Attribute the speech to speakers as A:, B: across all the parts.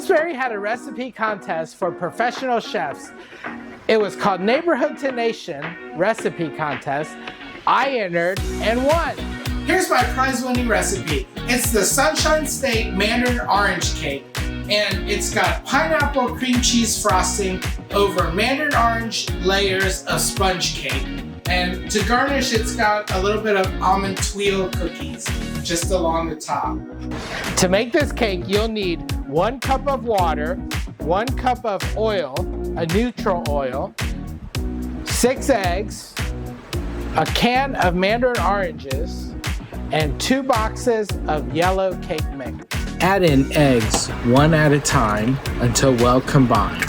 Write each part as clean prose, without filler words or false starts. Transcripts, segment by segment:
A: Pillsbury had a recipe contest for professional chefs. It was called Neighborhood to Nation Recipe Contest. I entered and won.
B: Here's my prize-winning recipe. It's the Sunshine State Mandarin Orange Cake, and it's got pineapple cream cheese frosting over Mandarin orange layers of sponge cake. And to garnish, it's got a little bit of almond tuile cookies just along the top.
A: To make this cake, you'll need 1 cup of water, 1 cup of oil, a neutral oil, 6 eggs, a can of Mandarin oranges, and 2 boxes of yellow cake mix. Add in eggs one at a time until well combined.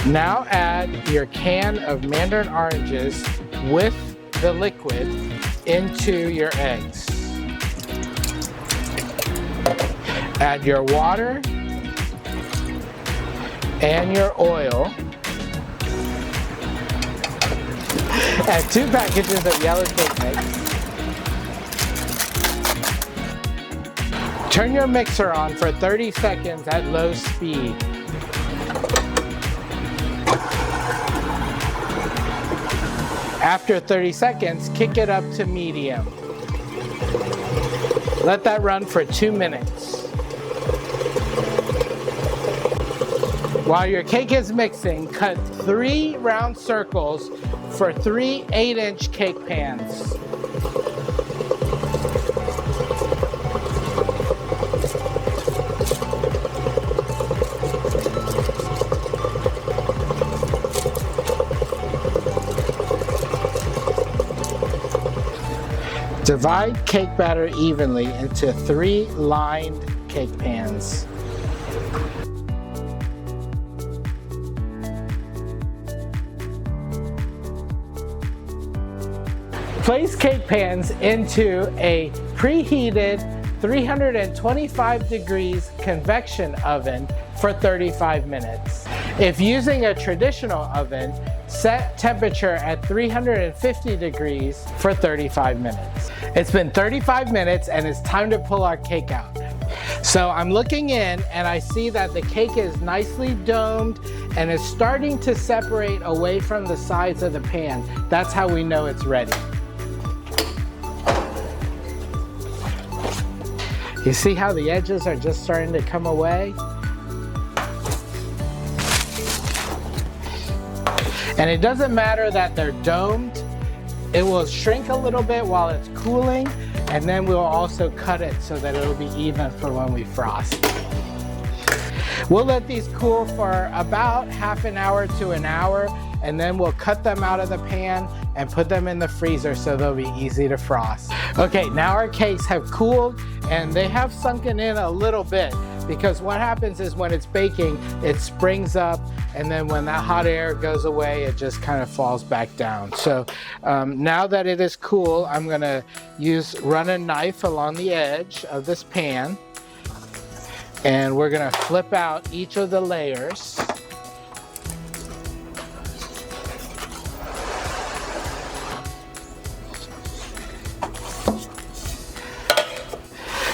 A: Now add your can of Mandarin oranges with the liquid into your eggs. Add your water and your oil. Add 2 packages of yellow cake mix. Turn your mixer on for 30 seconds at low speed. After 30 seconds, kick it up to medium. Let that run for 2 minutes. While your cake is mixing, cut 3 round circles for 3 8-inch cake pans. Divide cake batter evenly into 3 lined cake pans. Place cake pans into a preheated 325 degrees convection oven for 35 minutes. If using a traditional oven, set temperature at 350 degrees for 35 minutes. It's been 35 minutes and it's time to pull our cake out. So I'm looking in and I see that the cake is nicely domed and is starting to separate away from the sides of the pan. That's how we know it's ready. You see how the edges are just starting to come away? And it doesn't matter that they're domed. It will shrink a little bit while it's cooling, and then we'll also cut it so that it'll be even for when we frost. We'll let these cool for about half an hour to an hour, and then we'll cut them out of the pan and put them in the freezer so they'll be easy to frost. Okay, now our cakes have cooled and they have sunken in a little bit, because what happens is when it's baking, it springs up, and then when that hot air goes away, it just kind of falls back down. So now that it is cool, I'm gonna run a knife along the edge of this pan, and we're gonna flip out each of the layers.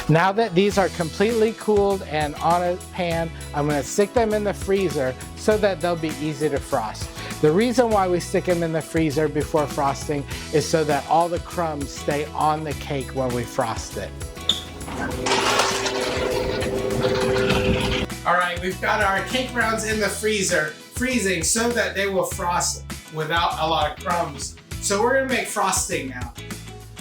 A: Now that these are completely cooled and on a pan, I'm going to stick them in the freezer so that they'll be easy to frost. The reason why we stick them in the freezer before frosting is so that all the crumbs stay on the cake when we frost it.
B: All right, we've got our cake rounds in the freezer, freezing so that they will frost without a lot of crumbs. So we're gonna make frosting now.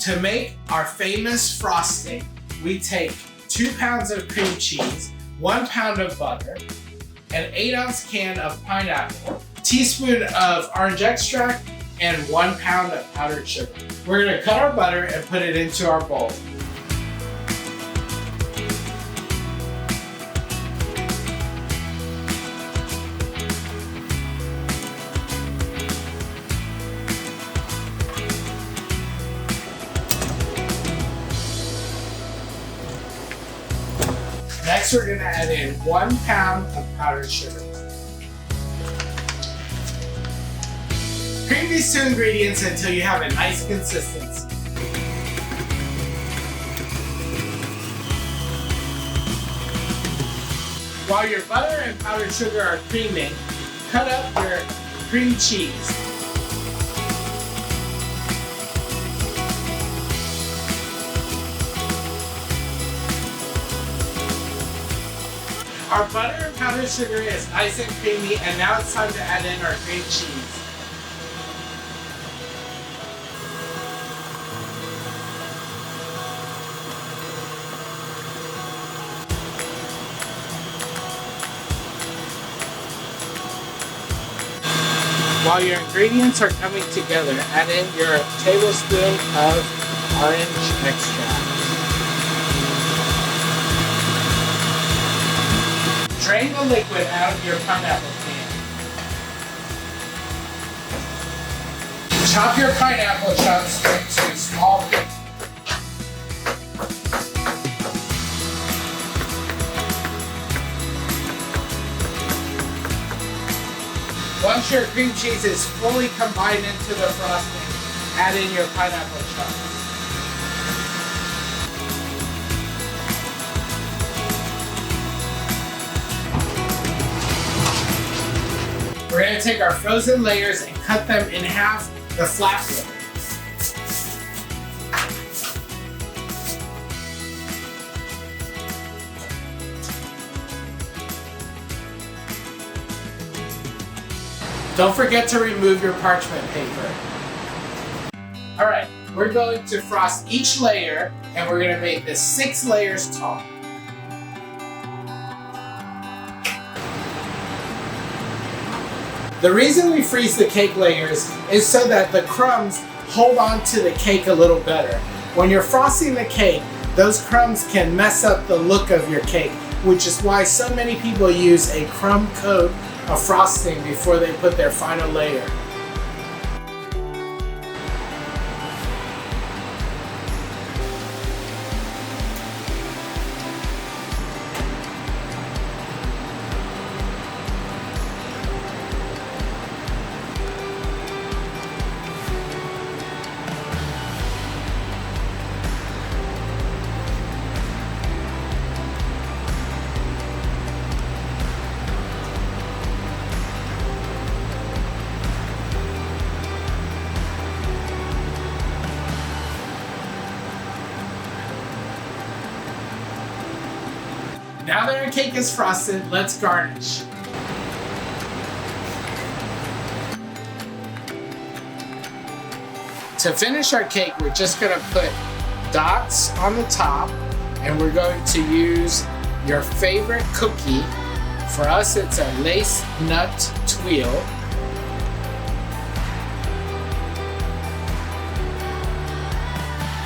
B: To make our famous frosting, we take 2 pounds of cream cheese, 1 pound of butter, an 8-ounce can of pineapple, a teaspoon of orange extract, and 1 pound of powdered sugar. We're gonna cut our butter and put it into our bowl. Next, we're gonna add in 1 pound of powdered sugar. Cream these 2 ingredients until you have a nice consistency. While your butter and powdered sugar are creaming, cut up your cream cheese. Our butter and powdered sugar is nice and creamy, and now it's time to add in our cream cheese. While your ingredients are coming together, add in your tablespoon of orange extract. Drain the liquid out of your pineapple can. Chop your pineapple chunks into small pieces. Once your cream cheese is fully combined into the frosting, add in your pineapple chunks. We're going to take our frozen layers and cut them in half the flat way. Don't forget to remove your parchment paper. Alright, we're going to frost each layer, and we're going to make this 6 layers tall. The reason we freeze the cake layers is so that the crumbs hold on to the cake a little better. When you're frosting the cake, those crumbs can mess up the look of your cake, which is why so many people use a crumb coat of frosting before they put their final layer. Now that our cake is frosted, let's garnish. To finish our cake, we're just going to put dots on the top, and we're going to use your favorite cookie. For us, it's a lace nut twirl.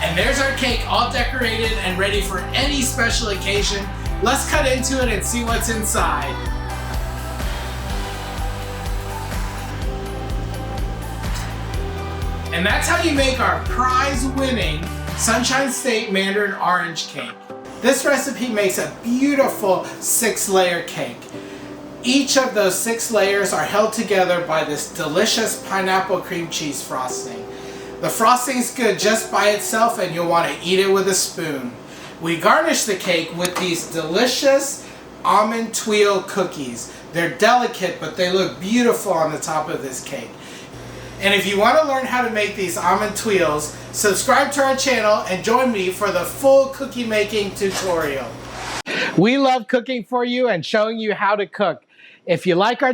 B: And there's our cake all decorated and ready for any special occasion. Let's cut into it and see what's inside. And that's how you make our prize-winning Sunshine State Mandarin Orange Cake. This recipe makes a beautiful 6-layer cake. Each of those 6 layers are held together by this delicious pineapple cream cheese frosting. The frosting is good just by itself, and you'll want to eat it with a spoon. We garnish the cake with these delicious almond twirl cookies. They're delicate, but they look beautiful on the top of this cake. And if you want to learn how to make these almond twirls, subscribe to our channel and join me for the full cookie making tutorial. We love cooking for you and showing you how to cook. If you like our